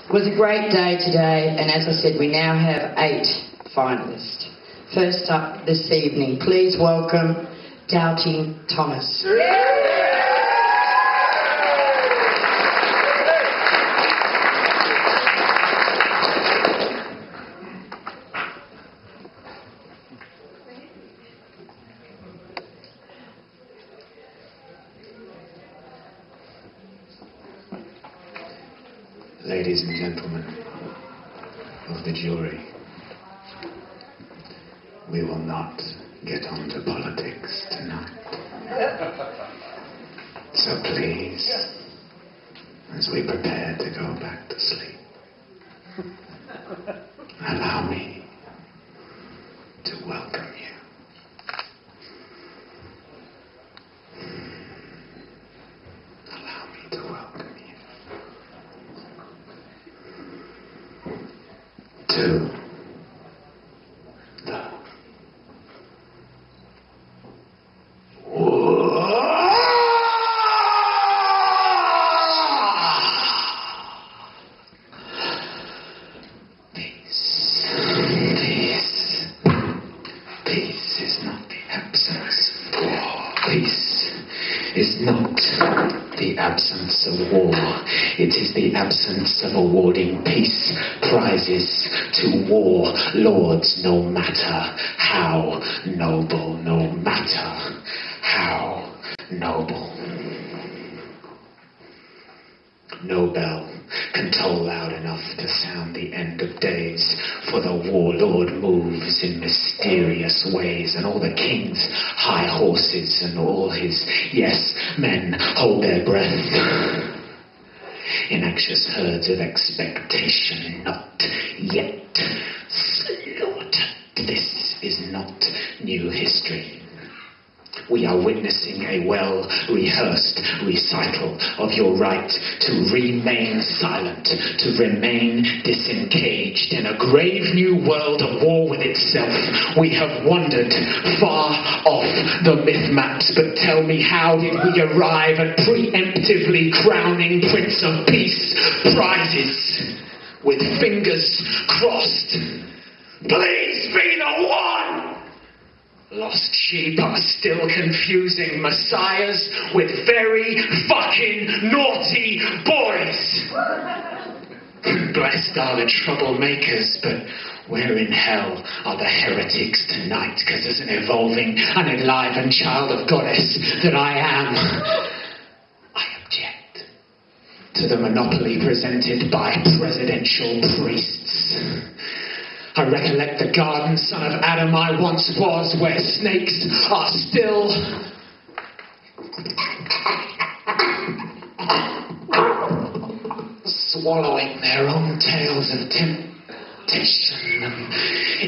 It was a great day today, and as I said, we now have 8 finalists. First up this evening, please welcome Doubting Thomas. Ladies and gentlemen of the jury, we will not get on to politics tonight. So please, as we prepare to go back to sleep, allow me to welcome you. Allow me to welcome you to the Peace is not the absence of war. Peace is not the absence of war. It is the absence of awarding peace prizes to war lords, no matter how noble, no matter how noble. No bell can toll loud enough to sound the end of days, for the warlord moves in mysterious ways, and all the king's high horses and all his yes men hold their breath in anxious herds of expectation, not yet slaughtered. This is not new history. We are witnessing a well-rehearsed recital of your right to remain silent, to remain disengaged in a grave new world of war with itself. We have wandered far off the myth maps, but tell me, how did we arrive at preemptively crowning Prince of Peace prizes with fingers crossed? Please be the one! Lost sheep are still confusing messiahs with very fucking naughty boys. Blessed are the troublemakers, but where in hell are the heretics tonight? Because as an evolving, unenlivened child of goddess that I am, I object to the monopoly presented by presidential priests. I recollect the garden, son of Adam I once was, where snakes are still swallowing their own tales of temptation. And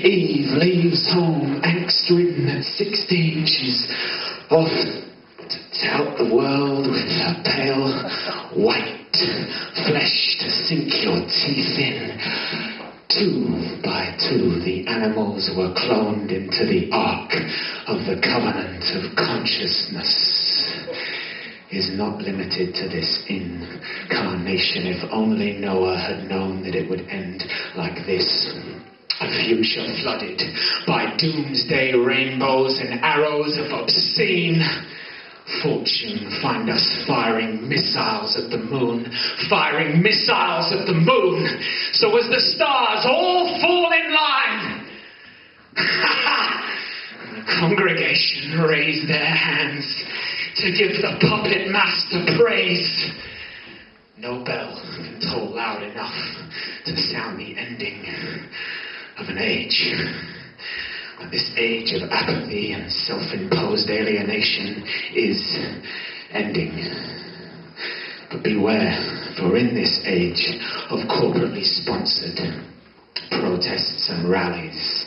Eve leaves home angst-ridden at 16. She's off to tout the world with her pale white flesh to sink your teeth in. 2 by 2, the animals were cloned into the Ark of the Covenant of Consciousness. Is not limited to this incarnation. If only Noah had known that it would end like this. A future flooded by doomsday rainbows and arrows of obscene fortune. Find us firing missiles at the moon. Firing missiles at the moon. So as the stars all fall in line, the congregation raise their hands to give the puppet master praise. No bell can toll loud enough to sound the ending of an age. But this age of apathy and self-imposed alienation is ending. But beware, for in this age of corporately sponsored protests and rallies,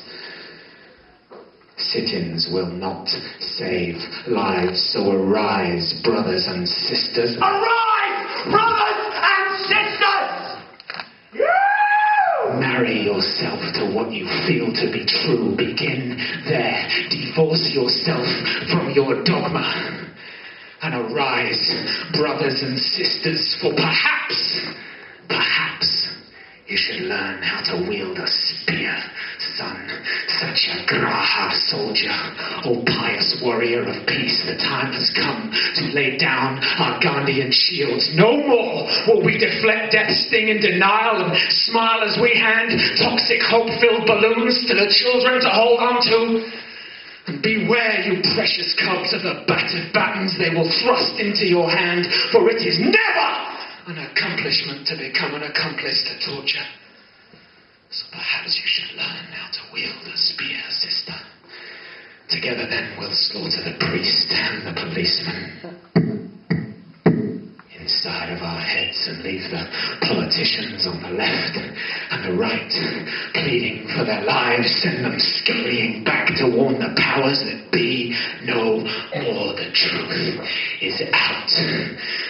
sit-ins will not save lives. So arise, brothers and sisters. Arise, brothers and sisters! Marry yourself to what you feel to be true. Begin there. Divorce yourself from your dogma. And arise, brothers and sisters, for perhaps, how to wield a spear, son. Such a Graha soldier, O pious warrior of peace, the time has come to lay down our Gandhian shields. No more will we deflect death's sting in denial and smile as we hand toxic hope-filled balloons to the children to hold on to. And beware, you precious cubs, of the battered batons they will thrust into your hand, for it is never an accomplishment to become an accomplice to torture. So perhaps you should learn how to wield a spear, sister. Together then we'll slaughter the priest and the policeman inside of our heads and leave the politicians on the left and the right pleading for their lives, send them scurrying back to warn the powers that be no more. The truth is out.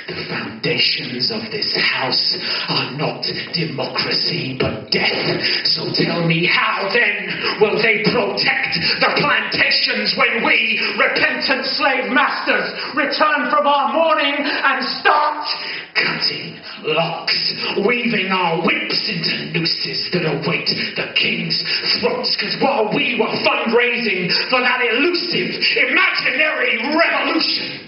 The foundations of this house are not democracy but death. So tell me, how then will they protect the plantations when we, repentant slave masters, return from our mourning and start cutting locks, weaving our whips into nooses that await the king's throats? Because while we were fundraising for that elusive, imaginary revolution,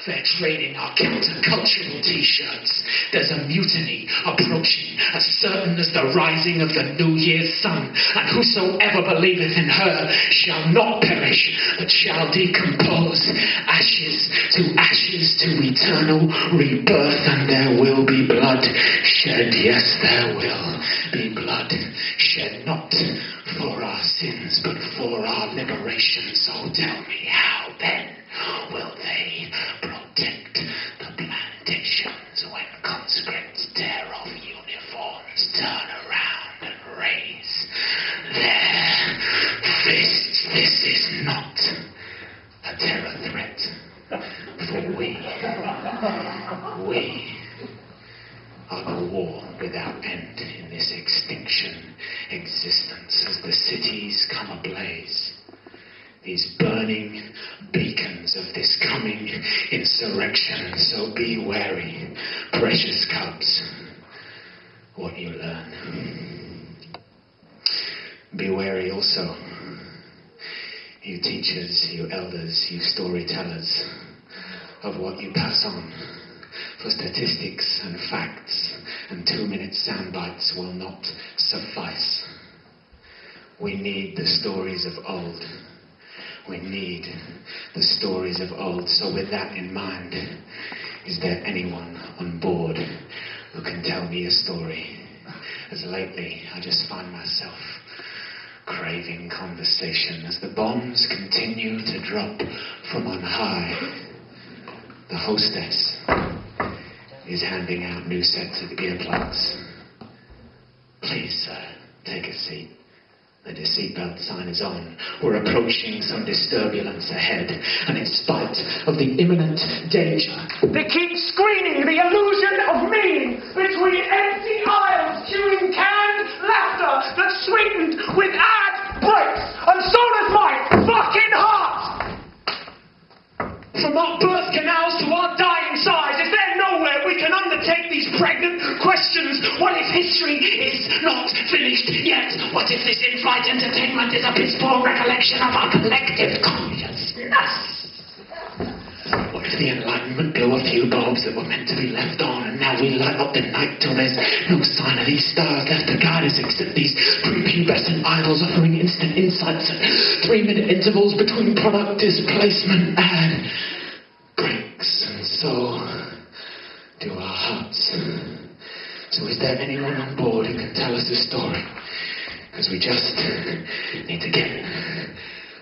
fair trading our countercultural t-shirts, there's a mutiny approaching, as certain as the rising of the New Year's sun. And whosoever believeth in her shall not perish, but shall decompose, ashes to eternal rebirth. And there will be blood shed, yes, there will be blood shed, not for our sins, but for our liberation. So tell me, how then will they protect the plantations when conscripts tear off uniforms, turn around and raise their fists? This is not a terror threat, for we are the war without end in this extinction existence. As the cities come ablaze, these burning beacons of this coming insurrection. So be wary, precious cubs, what you learn. Be wary also, you teachers, you elders, you storytellers, of what you pass on. For statistics and facts and 2-minute sound bites will not suffice. We need the stories of old. We need the stories of old. So with that in mind, is there anyone on board who can tell me a story? As lately, I just find myself craving conversation as the bombs continue to drop from on high. The hostess is handing out new sets of earplugs. Please, sir, take a seat. The seatbelt sign is on. We're approaching some disturbance ahead, and in spite of the imminent danger, they keep screening the illusion of meaning between empty aisles, chewing canned laughter that's sweetened with ad breaks, and so does my fucking heart! From our birth canals to our dying sighs, is there nowhere we can undertake these pregnant questions? What if history is not finished yet? What if this in-flight entertainment is a piss poor recollection of our collective consciousness? What if the Enlightenment blew a few bulbs that were meant to be left on, and now we light up the night till there's no sign of these stars left to guide us except these prepubescent idols offering instant insights at 3-minute intervals between product displacement ad breaks, and so do our hearts. So is there anyone on board who can tell us a story? Because we just need to get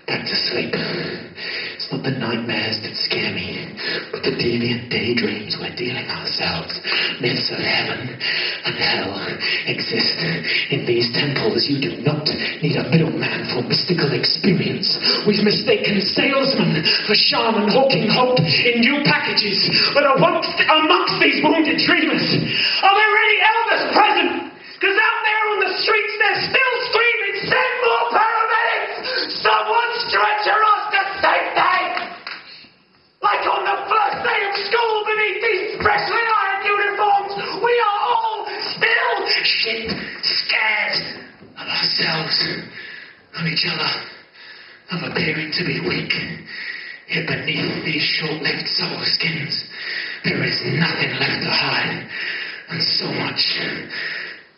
back to sleep. It's not the nightmares that scare me, but the deviant daydreams we're dealing ourselves. Myths of heaven and hell exist in these temples. You do not need a middleman for mystical experience. We've mistaken salesmen for shaman hawking hope in new packages. But amongst these wounded dreamers, are there any elders present? Because out there on the streets they're still screaming, send more paramedics! Someone stretcher us to safety! Like on the first day of school beneath these freshly ironed uniforms, we are all still shit scared. ourselves, of each other, of appearing to be weak. Yet beneath these short-lived soul skins, there is nothing left to hide, and so much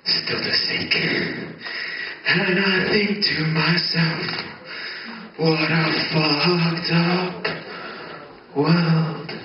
still to seek. And I think to myself, what a fucked up world.